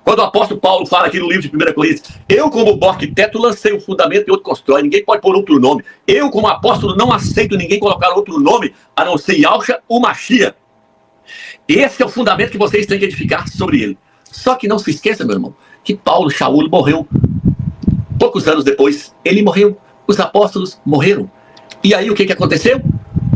Quando o apóstolo Paulo fala aqui no livro de 1 Coríntios, eu como bom arquiteto lancei o fundamento e outro constrói, ninguém pode pôr outro nome. Eu como apóstolo não aceito ninguém colocar outro nome, a não ser Yahshua o Mashiach. Esse é o fundamento que vocês têm que edificar sobre ele. Só que não se esqueça, meu irmão, que Paulo, Shaul, morreu. Poucos anos depois, ele morreu. Os apóstolos morreram. E aí o que aconteceu?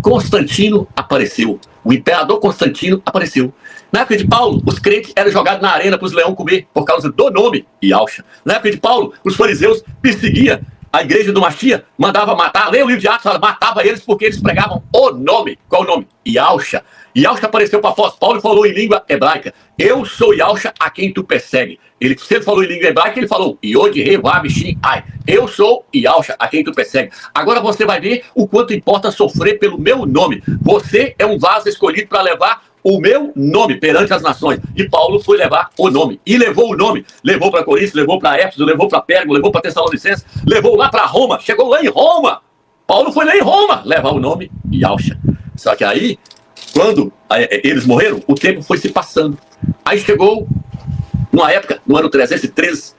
Constantino apareceu. O imperador Constantino apareceu. Na época de Paulo, os crentes eram jogados na arena para os leões comer por causa do nome Yahshua. Na época de Paulo, os fariseus perseguiam a igreja do Mashiach, mandava matar. Leia o livro de Atos, matava eles porque eles pregavam o nome. Qual o nome? Yahshua. Yahshua apareceu para o apóstolo Paulo e falou em língua hebraica: eu sou Yahshua a quem tu persegue. Ele sempre falou em língua hebraica, ele falou: Yod, He, Vav, Shin, Ai. Eu sou Yahshua a quem tu persegue. Agora você vai ver o quanto importa sofrer pelo meu nome. Você é um vaso escolhido para levar o meu nome perante as nações. E Paulo foi levar o nome. E levou o nome. Levou para Corinto, levou para Éfeso, levou para Pérgamo, levou para Tessalonicenses, levou lá para Roma. Chegou lá em Roma. Paulo foi lá em Roma levar o nome Yahshua. Só que aí, quando eles morreram, o tempo foi se passando. Aí chegou numa época, no ano 313,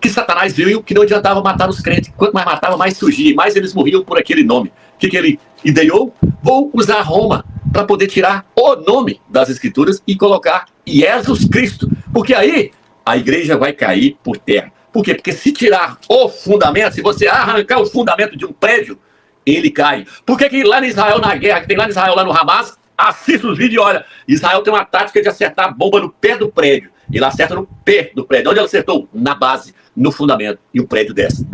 que Satanás viu que não adiantava matar os crentes. Quanto mais matava, mais surgia. Mais eles morriam por aquele nome. O que ele ideou? Vou usar Roma para poder tirar o nome das escrituras e colocar Jesus Cristo. Porque aí a igreja vai cair por terra. Por quê? Porque se tirar o fundamento, se você arrancar o fundamento de um prédio, ele cai. Por que lá em Israel, na guerra, que tem lá em Israel, lá no Hamas, assista os vídeos e olha, Israel tem uma tática de acertar a bomba no pé do prédio. Ele acerta no pé do prédio. Onde ela acertou? Na base, no fundamento. E o prédio desce.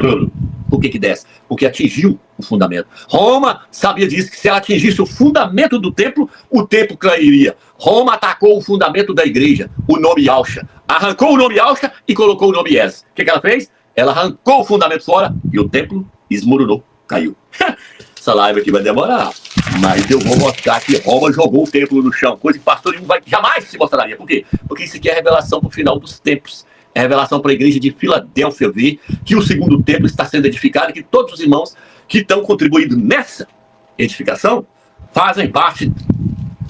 Por que desce? Porque atingiu o fundamento. Roma sabia disso, que se ela atingisse o fundamento do templo, o templo cairia. Roma atacou o fundamento da igreja, o nome Yahshua. Arrancou o nome Yahshua e colocou o nome Jesus. O que ela fez? Ela arrancou o fundamento fora e o templo esmoronou, caiu. Essa live aqui vai demorar, mas eu vou mostrar que Roma jogou o templo no chão, coisa que pastor nenhum jamais se mostraria. Por quê? Porque isso aqui é a revelação para o final dos tempos. É a revelação para a igreja de Filadélfia ver que o segundo templo está sendo edificado e que todos os irmãos que estão contribuindo nessa edificação fazem parte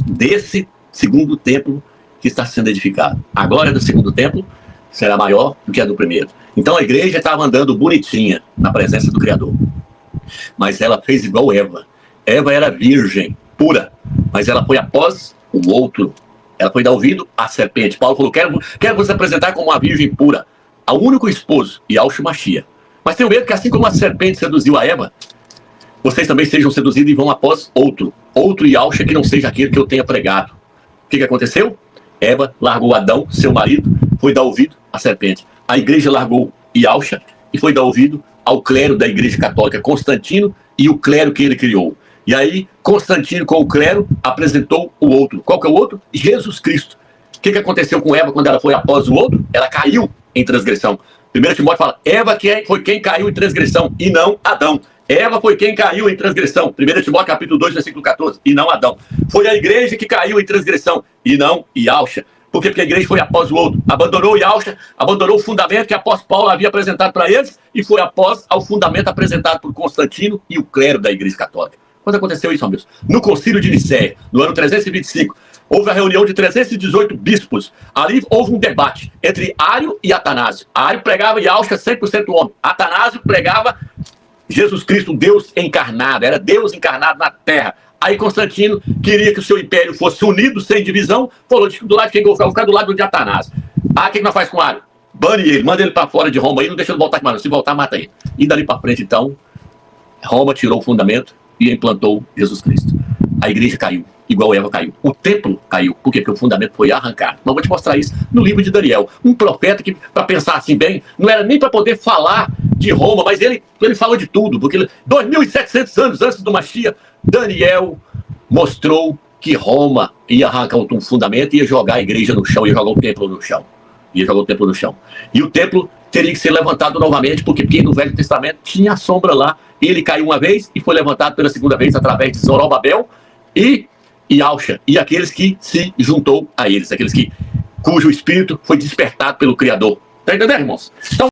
desse segundo templo que está sendo edificado. A glória do segundo templo será maior do que a do primeiro. Então a igreja estava andando bonitinha na presença do Criador. Mas ela fez igual Eva. Eva era virgem, pura, mas ela foi após o outro. Ela foi dar ouvido à serpente. Paulo falou: quero você apresentar como uma virgem pura, ao único esposo, Yahshua Mashiach. Mas tenho medo que assim como a serpente seduziu a Eva, vocês também sejam seduzidos e vão após outro Yahshua que não seja aquele que eu tenha pregado. O que aconteceu? Eva largou Adão, seu marido, foi dar ouvido à serpente. A igreja largou Yahshua e foi dar ouvido ao clero da igreja católica, Constantino, e o clero que ele criou. E aí, Constantino com o clero apresentou o outro. Qual que é o outro? Jesus Cristo. O que aconteceu com Eva quando ela foi após o outro? Ela caiu em transgressão. 1 Timóteo fala: Eva foi quem caiu em transgressão, e não Adão. Eva foi quem caiu em transgressão. 1 Timóteo capítulo 2, versículo 14, e não Adão. Foi a igreja que caiu em transgressão, e não Yahshua. Por quê? Porque a igreja foi após o outro. Abandonou o Yahshua, abandonou o fundamento que o apóstolo Paulo havia apresentado para eles, e foi após ao fundamento apresentado por Constantino e o clero da igreja católica. Quando aconteceu isso, amigos? No concílio de Nicéia, no ano 325, houve a reunião de 318 bispos. Ali houve um debate entre Ário e Atanásio. Ário pregava Yahshua 100% homem. Atanásio pregava Jesus Cristo, Deus encarnado. Era Deus encarnado na terra. Aí Constantino queria que o seu império fosse unido, sem divisão. Falou: do lado de quem eu vou ficar do lado de Atanásio. O que nós faz com Ário? Bane ele, manda ele para fora de Roma aí, não deixa ele voltar mais. Se voltar, mata ele. E dali para frente, então, Roma tirou o fundamento e implantou Jesus Cristo. A igreja caiu, igual Eva caiu. O templo caiu. Por quê? Porque o fundamento foi arrancado. Mas vou te mostrar isso no livro de Daniel. Um profeta que, para pensar assim bem, não era nem para poder falar de Roma, mas ele falou de tudo. Porque 2.700 anos antes do Mashiach, Daniel mostrou que Roma ia arrancar um fundamento e ia jogar a igreja no chão, ia jogar o templo no chão. Ia jogar o templo no chão. E o templo teria que ser levantado novamente, porque no Velho Testamento tinha a sombra lá. Ele caiu uma vez e foi levantado pela segunda vez através de Zorobabel e Yahshua, e aqueles que se juntou a eles, cujo espírito foi despertado pelo Criador. Está entendendo, irmãos? Então,